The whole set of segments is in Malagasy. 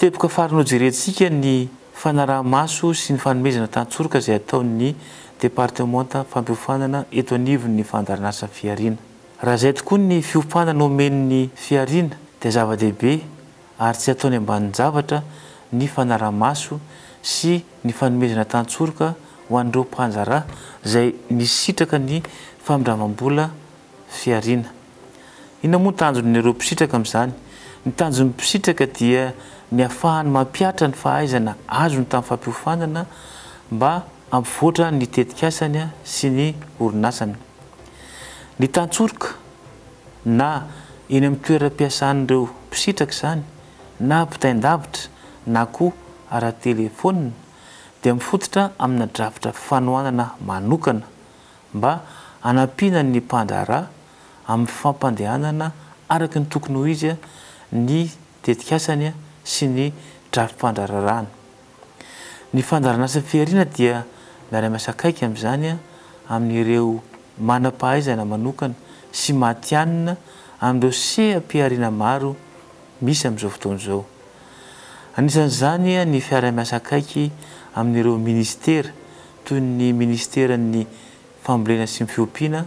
Teboka faranao jerentsika ny fanaraha-maso sy ny fanomezana tantsorika izay ataon'ny departemanta fampiofanana eto anivon'ny fandarinasa Fiarina. Raha izay tokoa ny fiompanana omen'ny Fiarina dia zava-dehibe ary tsy ataony ambanin-javatra ny fanaraha-maso sy ny fanomezana tantsorika ho an'ireo mpanjara izay misitraka ny famindramam-bola Fiarina. Inona moa tanjon'ireo mpisitraka amin'izany? Ny tanjon'ny mpisitraka dia ny ahafahany mampiatra ny fahaizana azony tamin'ny fampiofanana mba ampivoatra ny tetikasany sy ny orinasany. Ny tantsorika na eny amin'ny toeram-piasan'ireo mpisitraka izany na mpitain-davitra na koa ara-telefônina dia mifototra amina drafitra fanohanana manokana mba hanampiana ny mpanjara amin'ny fampandehanana araka ny tokony ho izy ny tetikasany sy ny drafim-pandrararahana. Ny fandarinasa Fiarina dia miara-miasa akaiky amin'izany amin'ireo manam-pahaizana manokana sy matianina amin'ireo seha-piariana maro misy amin'izao fotoana izao. Anisan'izany ny fiara-miasa akaiky amin'ireo ministera toy ny ministeran'ny fambolena sy ny fiompiana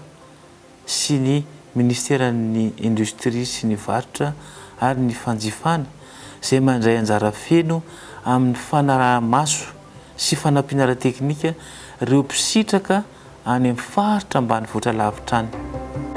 sy ny ministeran'ny indostria sy ny varotra ary ny fanjifana izay mandray anjara feno amin'ny fanaraha-maso sy fanampiana ara-teknika ireo mpisitraka any amin'ny faritra ambanivohitra lavitra any.